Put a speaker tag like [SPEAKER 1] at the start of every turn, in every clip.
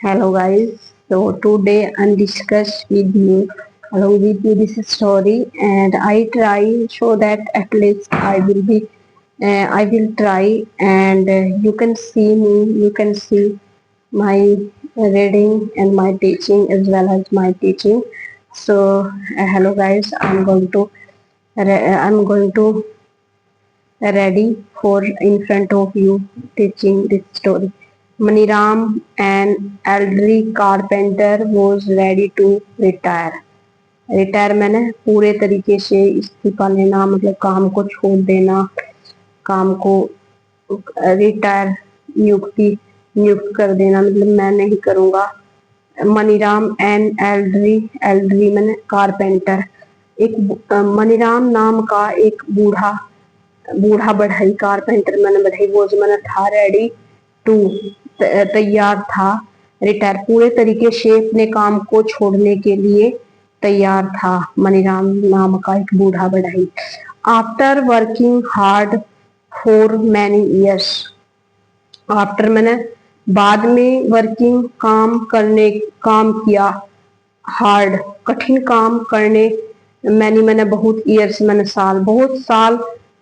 [SPEAKER 1] Hello guys, so today I'm discuss with you along with you this story and I try so that at least I will try and you can see me, you can see my reading and my teaching as well as my teaching. So hello guys, I'm going to ready for in front of you teaching this story. Maniram, an elderly carpenter, was ready to retire. Retire मैंने पूरे तरीके से इस्तीफा लेना मतलब काम को छोड़ देना, काम को रिटायर नियुक्ति नियुक्त कर देना मतलब मैं नहीं करूंगा। मनीराम एन एल्डरी एल्डरी मैंने कारपेंटर एक मनीराम नाम का एक बूढ़ा बूढ़ा बढ़ई कारपेंटर मैंने बढ़ई वो मैंने था रेडी टू तैयार था रिटायर पूरे तरीके से अपने काम को छोड़ने के लिए तैयार था। मनीराम नाम का एक बूढ़ा बढ़ई after working hard for many years after मैंने बाद में वर्किंग काम किया हार्ड कठिन काम करने मैंने बहुत ईयर्स मैंने साल बहुत साल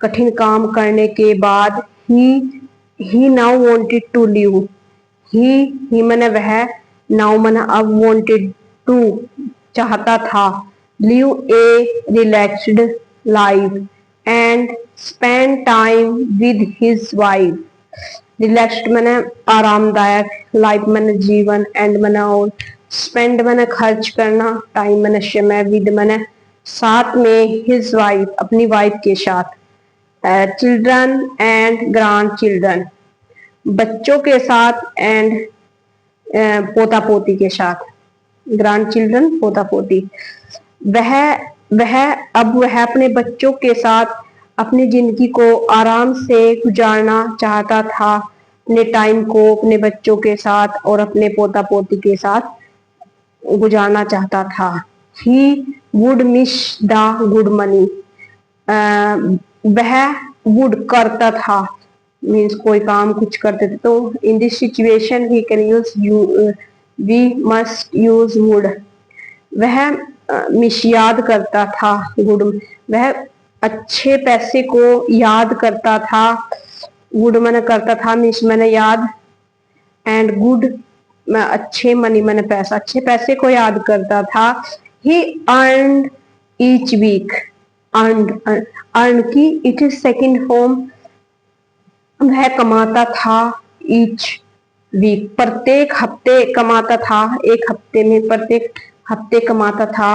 [SPEAKER 1] कठिन काम करने के बाद ही नाउ वांटेड टू लिव ही मैंने वह नाउ मैंने अब वांटेड टू चाहता था live A relaxed life and spend time with his wife. Relaxed मैंने आरामदायक लाइफ मैंने जीवन एंड मैंने और स्पेंड मैंने खर्च करना टाइम मैंने समय विद मैंने साथ में हिज वाइफ अपनी वाइफ के साथ चिल्ड्रन एंड ग्रैंड चिल्ड्रन बच्चों के साथ एंड पोता पोती के साथ ग्रैंड चिल्ड्रन पोता पोती वह वह अपने बच्चों के साथ अपनी जिंदगी को आराम से गुजारना चाहता था अपने टाइम को अपने बच्चों के साथ और अपने पोता पोती के साथ गुजारना चाहता था। He would miss the good money वह वुड करता था मीन्स कोई काम कुछ करते थे तो in this situation he can use we must use would वह मिस याद करता था गुड वह अच्छे पैसे को याद करता था वुड मैंने करता था मिस मैंने याद एंड गुड मैं अच्छे मनी मैंने पैसा अच्छे पैसे को याद करता था। ही अर्न ईच वीक अर्न की इट इज सेकेंड फॉर्म वह कमाता था ईच वीक प्रत्येक हफ्ते कमाता था एक हफ्ते में प्रत्येक हफ्ते कमाता था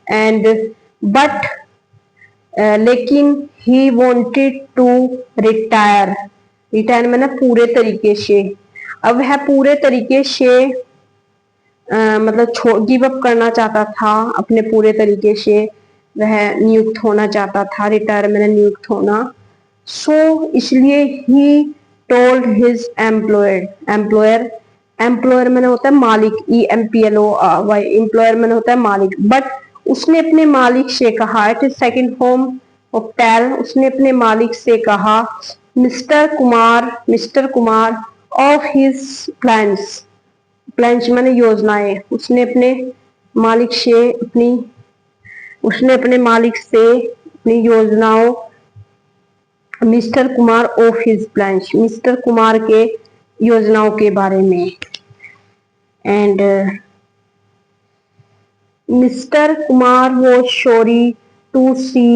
[SPEAKER 1] एंड बट लेकिन he wanted to retire retire मैंने पूरे तरीके से अब वह पूरे तरीके से मतलब गिव अप करना चाहता था अपने पूरे तरीके से वह नियुक्त होना चाहता था रिटायर मैंने नियुक्त होना सो इसलिए he told his employer employer मैंने होता है मालिक EMPLOY एम्प्लॉयर मैंने होता है मालिक बट उसने अपने मालिक से कहा it is second form of tell उसने अपने मालिक से कहा mister Kumar of his plans मैंने योजनाएं उसने अपने मालिक से अपनी योजनाओं mister Kumar of his plans mister Kumar के योजनाओं के बारे में and mister Kumar was sorry to see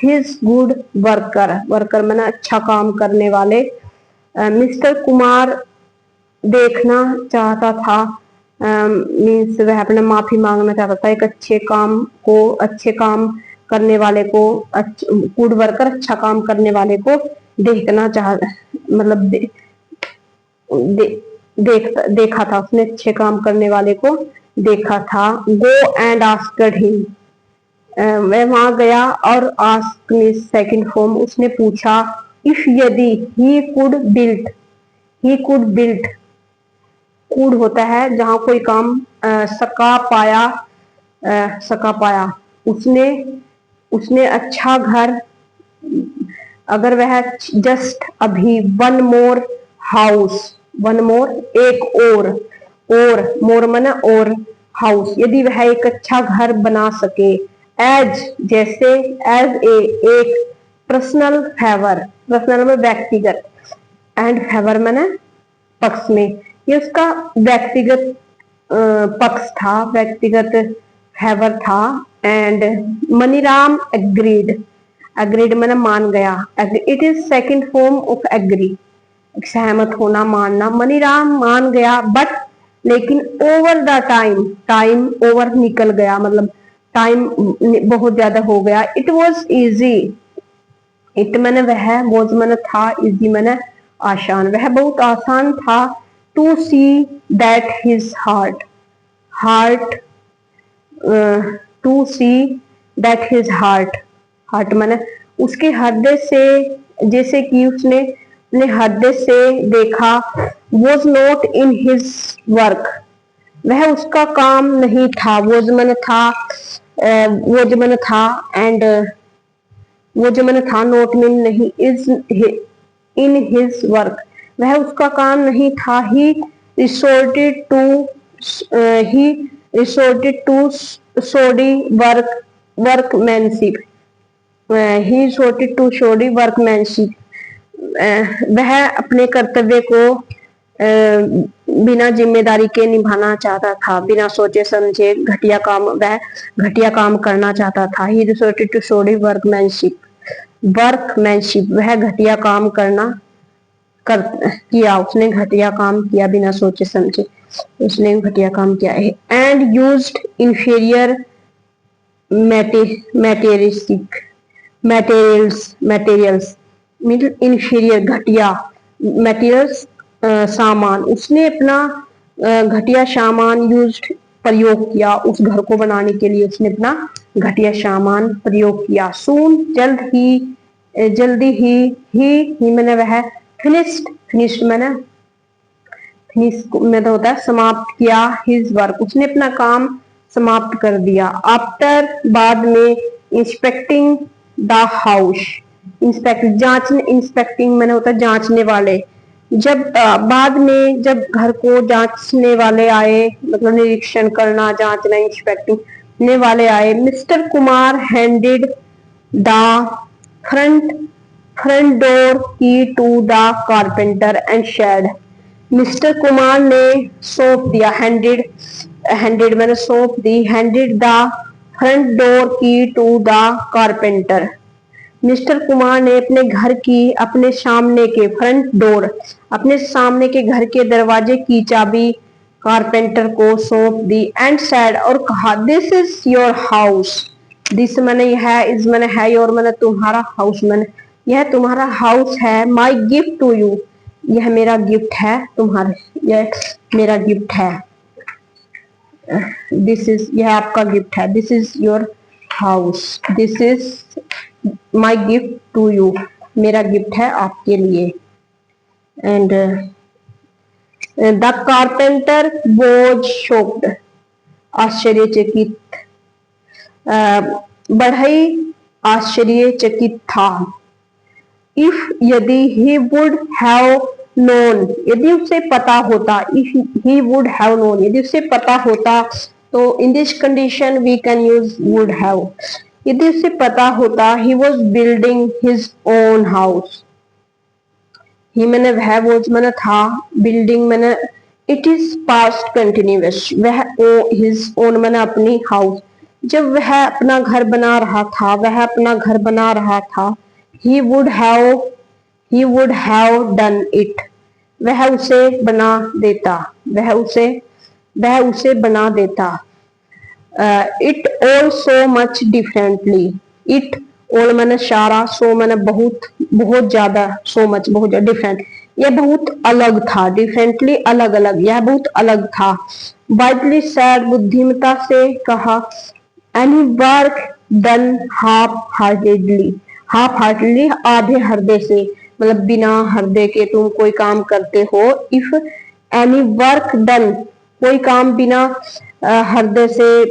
[SPEAKER 1] his good worker मैंने अच्छा काम करने वाले मिस्टर कुमार देखना चाहता था मीन्स वह अपने माफी मांगना चाहता था एक अच्छे काम करने वाले को गुड वर्कर अच्छा काम करने वाले को देखना चाह मतलब देखा था उसने अच्छे काम करने वाले को देखा था। गो एंड आस्क्ड हिम वह वहां गया और आस्क मींस सेकंड फॉर्म उसने पूछा इफ यदि ही कुड बिल्ड कूड होता है जहां कोई काम सका पाया उसने अच्छा घर अगर वह जस्ट अभी वन मोर एक और और, मोर माने और, हाउस यदि वह एक अच्छा घर बना सके, एज जैसे, एज ए एक, पर्सनल फेवर, पर्सनल में व्यक्तिगत, एंड फेवर माने पक्ष में, ये उसका व्यक्तिगत पक्ष था, व्यक्तिगत फेवर था। एंड मनीराम एग्रीड, एग्रीड मैंने मान गया, it is second form of agree, सहमत होना, मानना। मनीराम मान गया, बट लेकिन over the time, time over निकल गया, मतलब टाइम बहुत ज्यादा हो गया। इट वॉज इजी, इट मैंने वह, वॉज मैंने था, इजी मैंने आसान, वह बहुत आसान था। To see that his heart, heart, to see that his heart, heart मैंने उसके हृदय से, जैसे कि उसने अपने हृदय से देखा। Was not in his work, वह उसका काम नहीं था, वॉज मैंने था, वॉज मैंने था, एंड वो जो मैंने था, नोट मीन नहीं, इज इन हिज वर्क, वह उसका काम नहीं था। He resorted to, he resorted to shoddy work, workmanship, he resorted to shoddy workmanship, वह अपने कर्तव्य को बिना जिम्मेदारी के निभाना चाहता था, बिना सोचे समझे घटिया काम, वह घटिया काम करना चाहता था। He resorted to shoddy workmanship, workmanship, वह घटिया काम करना कर किया, उसने घटिया काम किया बिना सोचे समझे, उसने घटिया काम किया है। And used inferior materialistic, materials mean inferior, घटिया, मटेरियल्स सामान, उसने अपना घटिया सामान यूज्ड, प्रयोग किया, उस घर को बनाने के लिए उसने अपना घटिया सामान प्रयोग किया। सून जल्दी ही मैंने वह, फिनिश्ड, फिनिश्ड मैंने फिनिश में तो होता है समाप्त किया, हिज वर्क, उसने अपना काम समाप्त कर दिया। आफ्टर, बाद में, इंस्पेक्टिंग द हाउस, इंस्पेक्ट, जांचने, इंस्पेक्टिंग मैंने होता है जांचने वाले, जब बाद में जब घर को जांचने वाले आए, मतलब निरीक्षण करना, जांचना, इंस्पेक्टिंग ने वाले आए। Mister Kumar handed the front front door key to the carpenter and शेड, मिस्टर कुमार ने सौंप दिया, हैंडेड, हैंडेड मैंने सौंप दी, handed the front door key to the carpenter, mister Kumar ने अपने घर की, अपने सामने के, फ्रंट डोर, अपने सामने के घर के दरवाजे की चाबी कारपेंटर को सौंप दी। एंड सैड, और कहा, this is your house, this मैंने यह, इज मैंने है, योर मैंने तुम्हारा, हाउस मैंने यह तुम्हारा हाउस है। माई गिफ्ट टू यू, यह मेरा गिफ्ट है तुम्हारे, यह मेरा गिफ्ट है। दिस इज, यह आपका गिफ्ट है। This is your house, this is my gift to you, मेरा गिफ्ट है आपके लिए। And the carpenter was shocked, आश्चर्यचकित, बढ़ई आश्चर्यचकित था। इफ, यदि, ही वुड हैव नोन, यदि उसे पता होता, if he would have known, यदि उसे पता होता, तो in this condition we can use would have, यदि उसे पता होता। He was building his own house, he मैंने वह, वॉज मैंने था, बिल्डिंग मैंने, इट इज पास्ट कंटिन्यूअस, वह, ओ हिज ओन मैंने अपनी, हाउस, जब वह अपना घर बना रहा था, वह अपना घर बना रहा था। He would have done it, वह उसे बना देता, वह उसे बना देता। It all so much differently, it all मैंने सारा, सो मैंने बहुत, बहुत ज्यादा, सो मच बहुत ज्यादा, डिफरेंट, यह बहुत अलग था, डिफरेंटली अलग अलग, यह बहुत अलग था। वाइडली सैड, बुद्धिमता से कहा। Any work done half heartedly, half heartedly आधे हृदय से, मतलब बिना हृदय के तुम कोई काम करते हो। इफ एनी वर्क डन, कोई काम बिना हृदय से,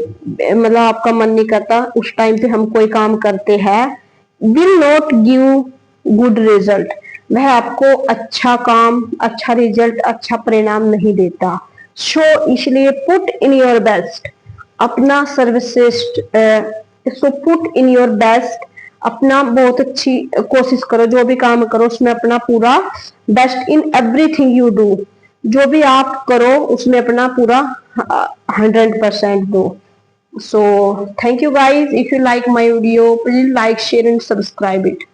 [SPEAKER 1] मतलब आपका मन नहीं करता, उस टाइम पे हम कोई काम करते हैं। Will not give good result, वह आपको अच्छा काम, अच्छा रिजल्ट, अच्छा परिणाम नहीं देता। शो इसलिए पुट इन योर बेस्ट, अपना सर्वश्रेष्ठ, इसको पुट इन योर बेस्ट, अपना बहुत अच्छी कोशिश करो, जो भी काम करो उसमें अपना पूरा best in everything you do, जो भी आप करो उसमें अपना पूरा 100% दो. So thank you guys. If you like my video, please like, share and subscribe it.